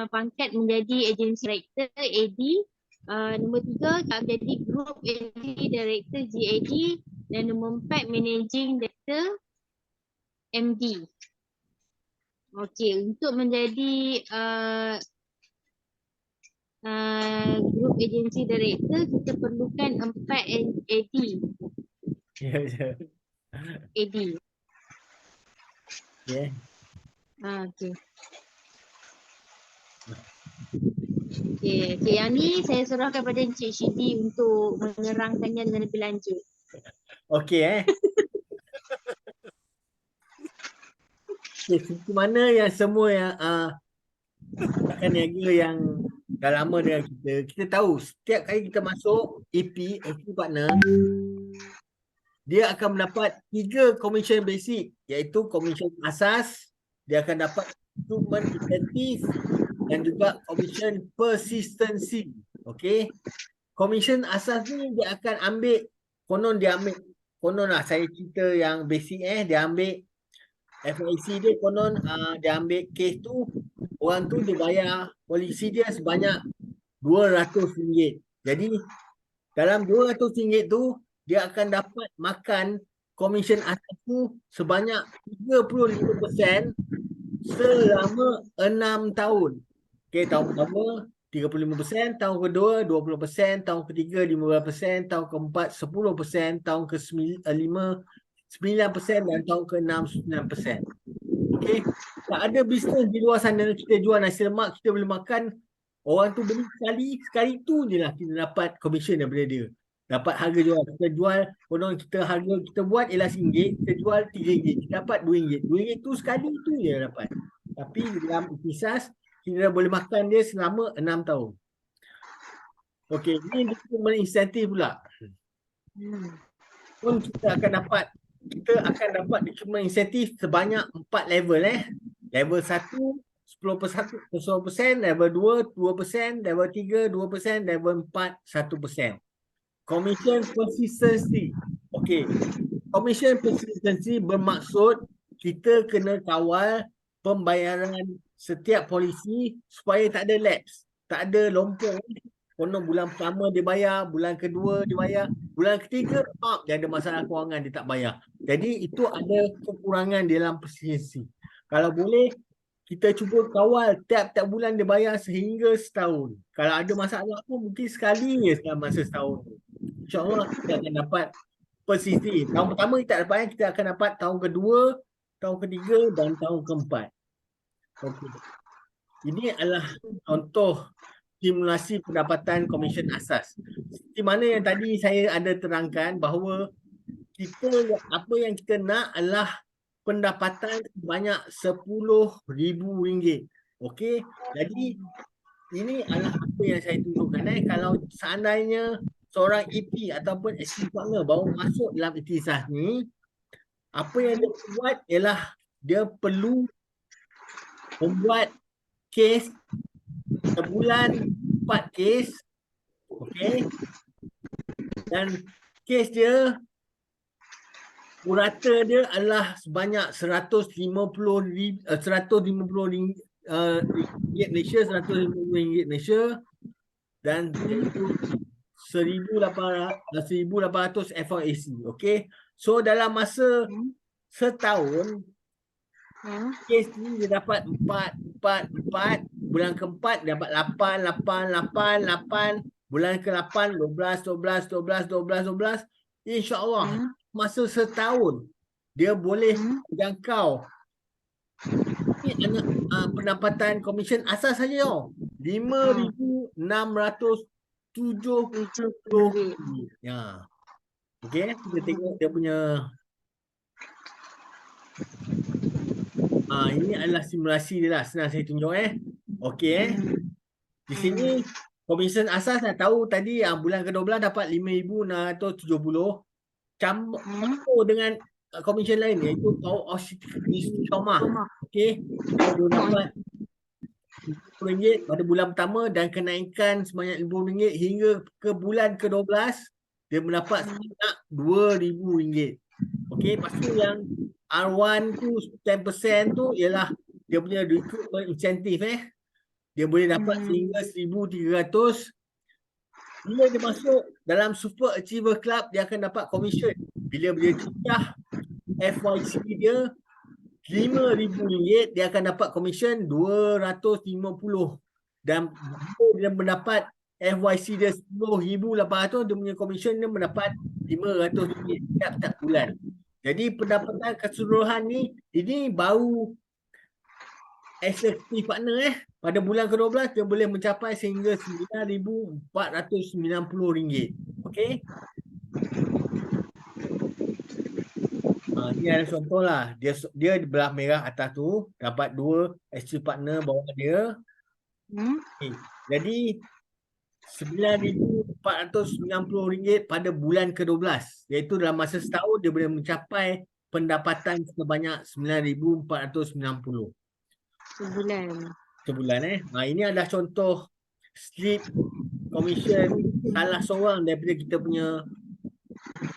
pangkat menjadi agency director AD. Nombor 3 akan menjadi group AD director GAD. Dan nombor 4 managing director MD. Okey, untuk menjadi group agency director kita perlukan 4 AD. Ya. AD. Ya. Okey. Okey, yang ni saya serahkan pada Encik Syidi untuk menerangkannya dengan lebih lanjut. Okey Seperti mana yang semua yang rakan niaga yang dah lama dengan kita tahu setiap kali kita masuk EP partner, dia akan mendapat 3 komisen basic iaitu komisen asas, dia akan dapat improvement insentif dan juga komisen persistency. Okey. Komisen asas ni dia akan ambil, konon lah saya cerita yang basic dia ambil FIC dia, konon dia ambil kes tu, orang tu dia bayar polisi dia sebanyak RM200. Jadi dalam RM200 tu dia akan dapat makan komisen asas tu sebanyak 35% selama 6 tahun. Okey, tahun pertama 35%, tahun kedua 20%, tahun ketiga 15%, tahun keempat 10%, tahun ke-5 9% dan tahun ke-6 9%. Okey, tak ada bisnes di luar sana kita jual nasi lemak, kita boleh makan, orang tu beli sekali tu je lah kita dapat komisen daripada dia. Dapat harga jual. Kita jual, konon kita harga kita buat ialah RM1, kita jual RM3, kita dapat RM2. RM2 tu sekali tu je dapat. Tapi dalam Ikhtisas kita boleh makan dia selama 6 tahun. Okey, ini dokumen insentif pula. Pun kita akan dapat dokumen insentif sebanyak 4 level Level 1 10%, level 2 2%, level 3 2%, level 4 1%. Commission persistency. Okey. Commission persistency bermaksud kita kena kawal pembayaran setiap polisi supaya tak ada lapse, tak ada lompong. Konon bulan pertama dia bayar, bulan kedua dia bayar, bulan ketiga dia ada masalah kewangan, dia tak bayar. Jadi itu ada kekurangan dalam persistisi. Kalau boleh kita cuba kawal tiap-tiap bulan dia bayar sehingga setahun. Kalau ada masalah pun mungkin sekali je dalam masa setahun. InsyaAllah kita akan dapat persistisi. Tahun pertama kita tak dapat, kita akan dapat tahun kedua, tahun ketiga dan tahun keempat. Okey. Ini adalah contoh simulasi pendapatan komisen asas. Di mana yang tadi saya ada terangkan bahawa apa yang kita nak adalah pendapatan sebanyak RM10,000. Okey. Jadi ini adalah apa yang saya tunjukkan. Kalau seandainya seorang EP ataupun active partner baru masuk dalam ikhtisas ni, apa yang dia buat ialah dia perlu membuat kes sebulan 4 kes. Okey. Dan kes dia purata dia adalah sebanyak RM150 Malaysia, RM150 Malaysia dan 1,800 FRAC. Okey. So dalam masa setahun kes ni dia dapat 4. Bulan keempat dia dapat 8. Bulan ke-8 12. InsyaAllah masa setahun dia boleh jangkau pendapatan komisen asas saja tau. RM5,670. Ya. Okey, kita tengok dia punya ini adalah simulasi dia lah. Senang saya tunjuk Okey Di sini komisen asas dah tahu tadi bulan ke-12 dapat RM5,670. Campur dengan komisen lain iaitu power of istiqamah. Okey. Dia dapat RM50 pada bulan pertama dan kenaikan sebanyak RM50 hingga ke bulan ke-12 dia mendapat sebanyak RM2,000. Okey, lepas tu yang R1 tu 10% tu ialah dia punya recruitment incentive Dia boleh dapat sehingga RM1,300. Bila dia masuk dalam Super Achiever Club dia akan dapat komisen. Bila dia cecah FYC dia RM5,000 dia akan dapat komisen RM250. Dan bila dia mendapat FYC dia RM10,800 dia punya komisen dia mendapat RM500 setiap bulan. Jadi pendapatan keseluruhan ni ini baru executive partner pada bulan ke-12 dia boleh mencapai sehingga RM9,490. Okey. Ini ada contoh lah. Dia di belah merah atas tu dapat 2 executive partner bawah dia. Okay. Jadi RM9,490 pada bulan ke-12. Iaitu dalam masa setahun dia boleh mencapai pendapatan sebanyak RM9,490. Sebulan ini adalah contoh slip komisen salah seorang daripada kita punya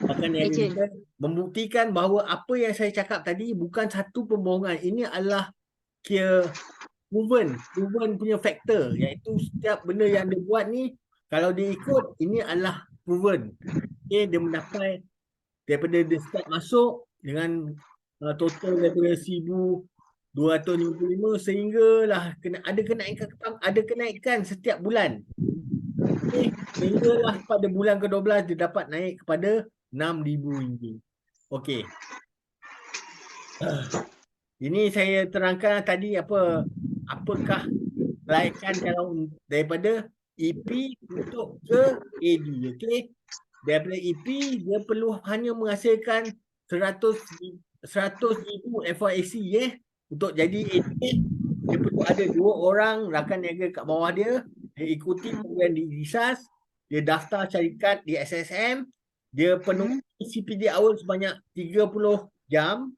rakan niaga membuktikan bahawa apa yang saya cakap tadi bukan satu pembohongan. Ini adalah kira proven punya faktor, iaitu setiap benda yang dia buat ni kalau dia ikut ini adalah proven. Okay, dia mendapat daripada dia start masuk dengan total daripada 1,255 sehinggalah ada kenaikan setiap bulan. Okay, sehinggalah pada bulan ke-12 dia dapat naik kepada RM6,000. Okey. Ini saya terangkan tadi apakah kelaikan kalau daripada EP untuk ke AD. Okey. Daripada EP dia perlu hanya menghasilkan 100,000 FYAC untuk jadi AD. Dia perlu ada 2 orang rakan niaga kat bawah dia. Dia ikuti program di ISAS, dia daftar syarikat di SSM, dia penuhi CPD awal sebanyak 30 jam.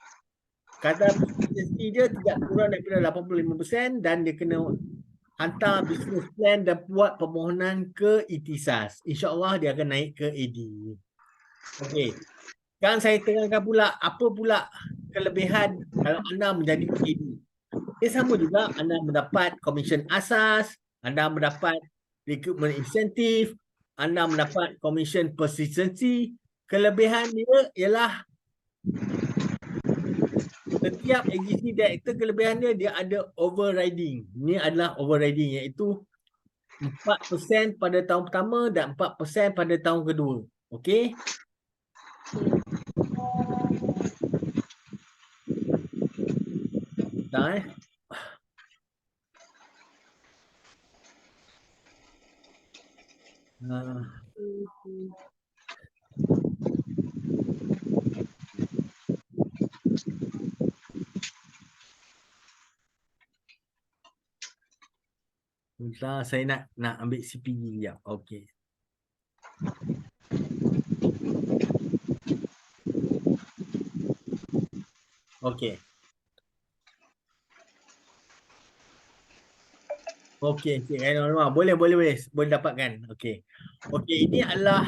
Kadar persistisi dia tidak kurang daripada 85% dan dia kena hantar business plan dan buat permohonan ke ITISAS. InsyaAllah dia akan naik ke AD. Okey. Sekarang saya terangkan pula apa pula kelebihan kalau anda menjadi AD. Dia sama juga, anda mendapat komisen asas, anda mendapat recruitment incentive, anda mendapat komisen persistency. Kelebihan dia ialah setiap agency director kelebihan dia ada overriding. Ini adalah overriding iaitu 4% pada tahun pertama dan 4% pada tahun kedua. Okey? Dah Sebentar, saya nak ambil CPG sekejap. Okey. Okey. Okey, boleh dapatkan. Okey. Okey, ini adalah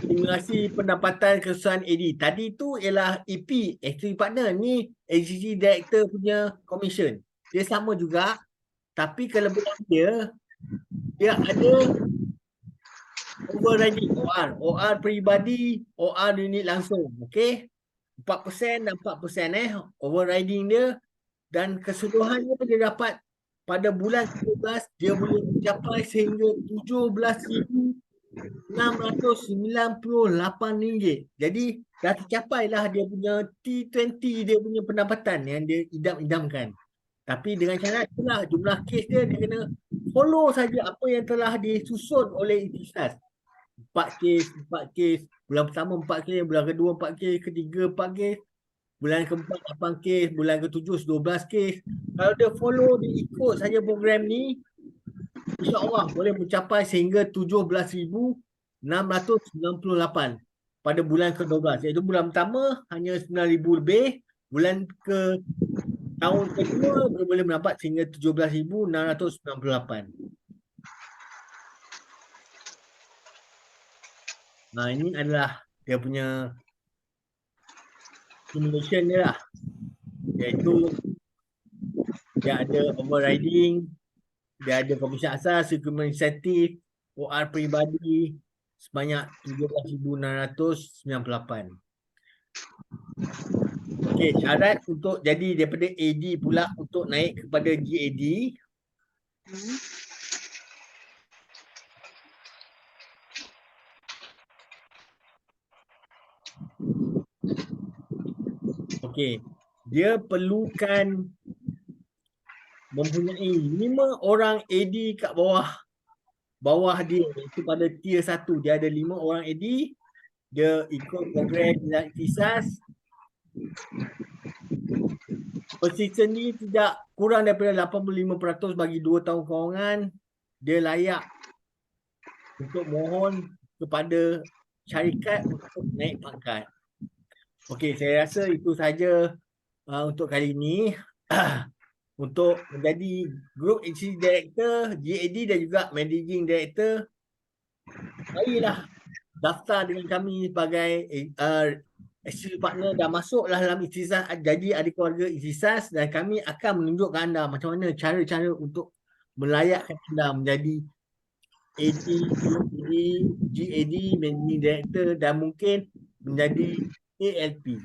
simulasi pendapatan keseluruhan AD. Tadi tu ialah EP, Executive Partner. Ni Executive Director punya commission. Dia sama juga, tapi kelebihan dia ada overriding OR peribadi, OR unit langsung. Okey? 4% dan 4% overriding dia, dan keseluruhannya dia dapat pada bulan 13 dia boleh mencapai sehingga RM17,698. Jadi dah tercapailah dia punya T20, dia punya pendapatan yang dia idam-idamkan. Tapi dengan syarat itulah, jumlah kes dia kena follow saja apa yang telah disusun oleh Ikhtisas. 4 kes, bulan pertama 4 kes, bulan kedua 4 kes, ketiga 4 kes, bulan keempat 8 kes, bulan ketujuh 12 kes. Kalau dia follow, dia ikut saja program ni, insya-Allah boleh mencapai sehingga 17,698 pada bulan ke-12. Iaitu bulan pertama hanya 9,000 lebih, bulan ke tahun kedua dia boleh mendapat sehingga 17,698. Nah, ini adalah dia punya simulation dia lah. Iaitu dia ada overriding, dia ada komisen asas, recruitment incentive, OR peribadi sebanyak 17,698. Okey, syarat untuk jadi daripada AD pula untuk naik kepada GAD. Okey, dia perlukan mempunyai 5 orang AD kat bawah dia, iaitu pada tier 1 dia ada 5 orang AD, dia ikut program Ikhtisas. Persisten ni tidak kurang daripada 85% bagi 2 tahun kewangan. Dia layak untuk mohon kepada syarikat untuk naik pangkat. Okey, saya rasa itu saja untuk kali ini. Untuk menjadi Group Executive Director, GAD dan juga Managing Director, marilah daftar dengan kami sebagai Executive Partner dan masuklah dalam Ikhtisas, jadi adik keluarga Ikhtisas, dan kami akan menunjukkan anda macam mana cara-cara untuk melayakkan anda menjadi AD, GAD, Managing Director dan mungkin menjadi ALP.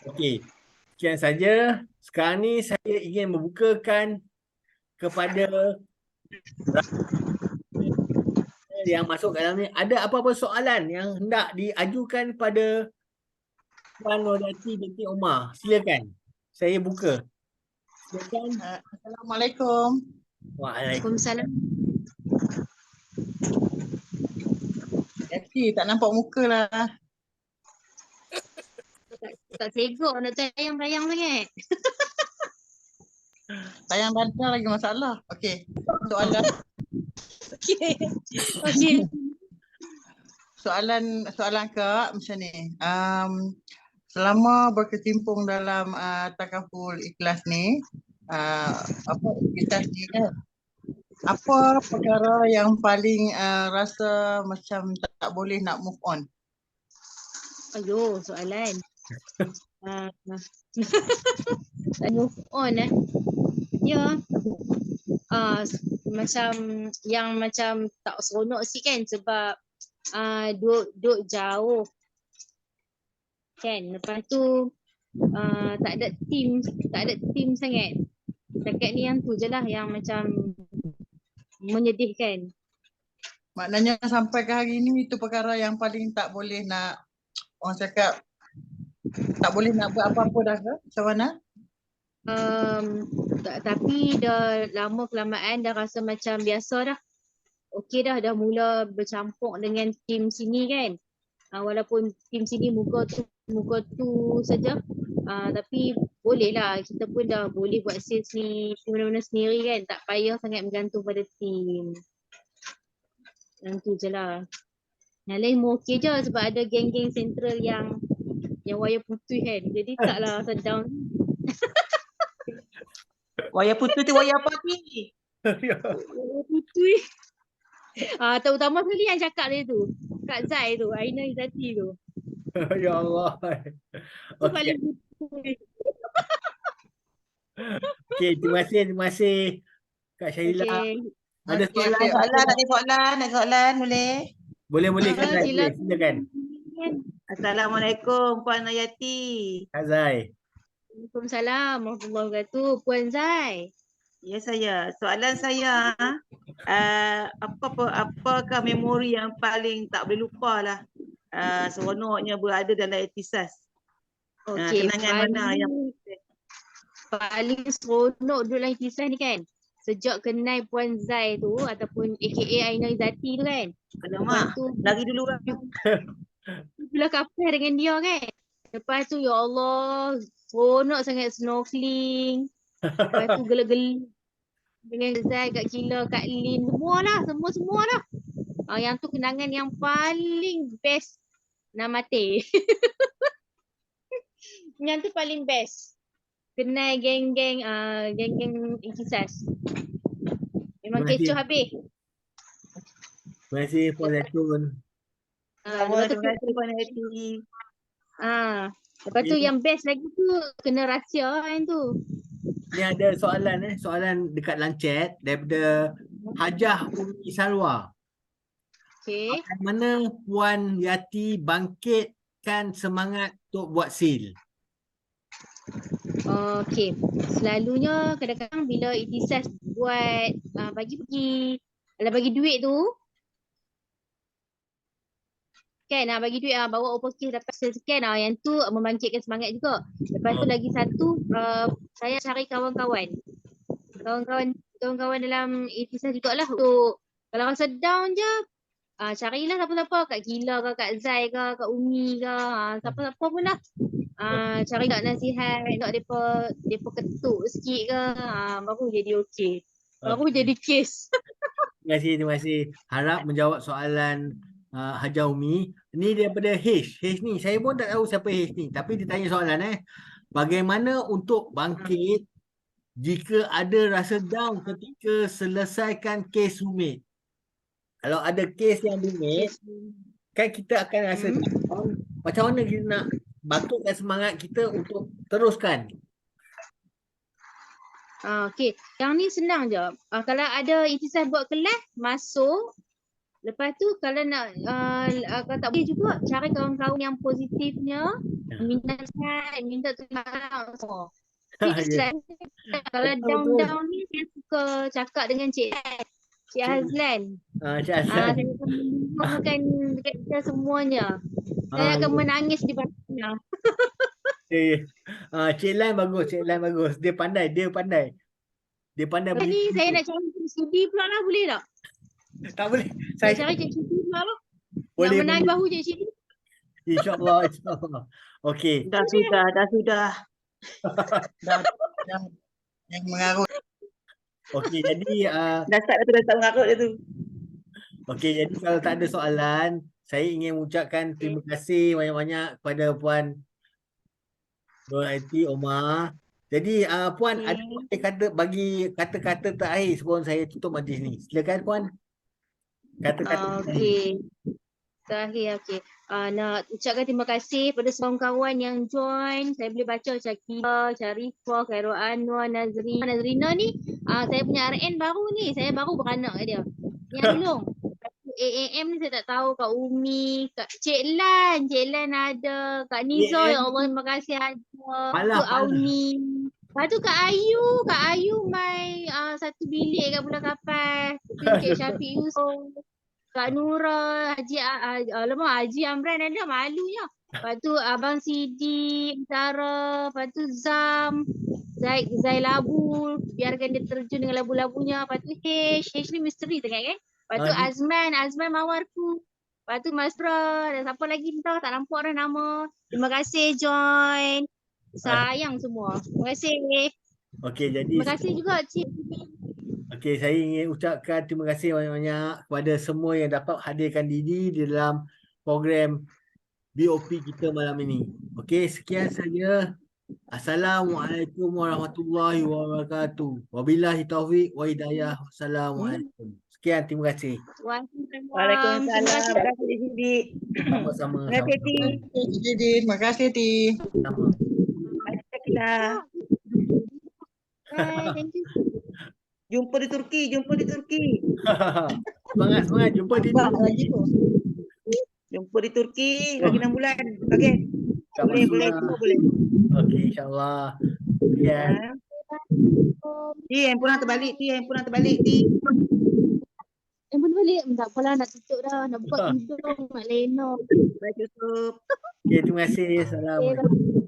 Okey, sekian saja. Sekarang ni saya ingin membukakan kepada yang masuk ke dalam ni. Ada apa-apa soalan yang hendak diajukan pada Puan Nurhayati binti Omar? Silakan. Saya buka. Silakan. Assalamualaikum. Waalaikumsalam. FT tak nampak muka lah. Tak segok nak tayang-tayang sangat. Tayang bandar lagi masalah. Okey. Soalan Okey. soalan Kak macam ni. Selama berkecimpung dalam takaful ikhlas ni, ikhlas ni kan, apa perkara yang paling rasa macam tak boleh nak move on? Ayo, soalan. Ah, move on Ya. Macam yang macam tak seronok sikit kan sebab duduk jauh kan. Lepas tu tak ada team sangat. Dekat ni yang tu je lah yang macam menyedihkan. Maknanya sampai ke hari ni itu perkara yang paling tak boleh nak, orang cakap tak boleh nak buat apa-apa dah ke? Macam mana? Tapi dah lama kelamaan dah rasa macam biasa dah. Okey dah mula bercampur dengan tim sini kan. Walaupun tim sini muka tu saja. Tapi boleh lah, kita pun dah boleh buat sales ni mana-mana sendiri kan. Tak payah sangat bergantung pada tim. Yang tu je lah. Yang lain more okey je sebab ada geng-geng sentral yang wayar putih kan. Jadi taklah rasa down. Wayar putih tu wayar apa ni? Wayar putih. Terutama sekali yang cakap dia tu. Kak Zai tu, Aina Izzati tu. Ya Allah. Tu Okey. paling putih. Okey, terima kasih Kak Syahila. Okey. Ada Okey, soalan? okey. Ada soalan boleh? Boleh Kak Zai, boleh. Silakan. Assalamualaikum Puan Hayati. Kak Zai. Waalaikumsalam warahmatullahi wabarakatuh. Puan Zai. Ya saya. Soalan saya, apakah memori yang paling tak boleh lupa lah seronoknya berada dalam Ihtisas? Okey, Kenangan mana yang paling seronok duduk dalam Ihtisas ni kan? Sejak kenal Puan Zai tu ataupun aka Aina Izzati tu kan. alamak, tu lagi dulu kan? bila kapal dengan dia kan. Lepas tu ya Allah, seronok sangat snorkeling. Lepas tu gela-gela dengan Zai, Kak Kila, Kak Lin, semua lah. Yang tu kenangan yang paling best nak mati. Yang tu paling best. Kenal geng-geng Ihtisas. Memang Terima kasih. kecoh habis. Terima kasih Puan Zaitun. Lepas tu Terima kasih Puan Hayati. lepas tu yang best lagi tu kena rahsia kan tu. Ni ada soalan dekat dalam chat daripada Hajah Umi Salwa. Okey. Bagaimana Puan Yati bangkitkan semangat untuk buat sil? Okey. Selalunya kadang-kadang bila Ihtisas buat bagi duit tu kan, bagi duit bawa open case dapat sekian, yang tu membangkitkan semangat juga. Lepas tu lagi satu, saya cari kawan-kawan dalam Ihtisas jugalah untuk kalau rasa down je, carilah siapa-siapa, Kak Gila ke, Kak Zai ke, Kak Umi ke, siapa-siapa pun lah. Cari kat nasihat, nak depa ketuk sikit ke, baru jadi okey. Baru jadi kes. Terima kasih. Harap menjawab soalan Hajah Umi. Ni daripada H. H ni, saya pun tak tahu siapa H ni. Tapi dia tanya soalan bagaimana untuk bangkit jika ada rasa down ketika selesaikan kes rumit? Kalau ada kes yang rumit, kan kita akan rasa down. Macam mana kita nak bangkitkan semangat kita untuk teruskan? Okey, yang ni senang je. Kalau ada Ihtisas buat kelas, masuk. Lepas tu kalau nak kalau tak boleh juga cari kawan-kawan yang positifnya, minta nasihat, minta tolong semua. Kalau down ni saya suka cakap dengan Cik Hazlan. Cik Hassan. Saya akan mendengarkan dekat kita semuanya. Saya akan menangis di belakangnya. Cik Lan bagus. Dia pandai. Dia pandai Ni saya nak cari Cik Sudi pula lah, boleh tak? Tak boleh. Saya cari Cik Sudi pula lah. Boleh. Nak menang bahu Cik Sudi. InsyaAllah. Okey. Dah sudah. Yang mengarut. Okey, jadi Dah start mengarut dia tu. okey, jadi kalau tak ada soalan, saya ingin mengucapkan terima kasih banyak-banyak kepada Puan Nur Hayati Omar. Jadi Puan ada bagi kata-kata terakhir sebelum saya tutup majlis ni. Silakan Puan. Kata-kata terakhir. Okey. Terakhir, okey. Nak ucapkan terima kasih pada semua kawan yang join. Saya boleh baca macam Kira, Sharifah, Khairul Anwar, Nazrina. Nazrina ni saya punya RN baru ni. Saya baru beranak kat dia. Yang tolong. AAM ni saya tak tahu. Kak Umi, Cik Lan ada. Kak Nizo, ya Allah terima kasih ada. Palah, Kak Auni. Lepas tu Kak Ayu mai satu bilik kat Pulau Kapal. Cik Syafiq Yusof. Kak Nura, Haji Amran ada malunya. Lepas tu Abang Sidi, Sarah, lepas tu Zam, Zai Labu, biarkan dia terjun dengan labu-labunya. Lepas tu H ni misteri sangat kan. Lepas tu Azman Mawarku. Lepas tu Masra, dan siapa lagi entah tak nampak dah nama. Terima kasih join. Sayang semua. Terima kasih. Okey, jadi Terima kasih juga Cik. okey, saya ingin ucapkan terima kasih banyak-banyak kepada semua yang dapat hadirkan diri di dalam program BOP kita malam ini. Okey, sekian saja. Assalamualaikum warahmatullahi wabarakatuh. Wabillahi taufik wa hidayah. Wassalamualaikum. Sekian, terima kasih. Waalaikumsalam. Terima kasih Sidi. Sama-sama. Terima kasih Ti. Terima kasih Ti. Sama. Alhamdulillah. Bye, thank you. Jumpa di Turki. Semangat. Jumpa di Bang lagi tu. Jumpa di Turki lagi 6 bulan. Okey. Boleh. Okey, insyaAllah. Sekian. Ti, handphone nak terbalik Ti. Pun balik. Tak apalah nak tutup dah. Nak buka hidung. Nak lenok. Baik tutup. Okey, terima kasih. Assalamualaikum.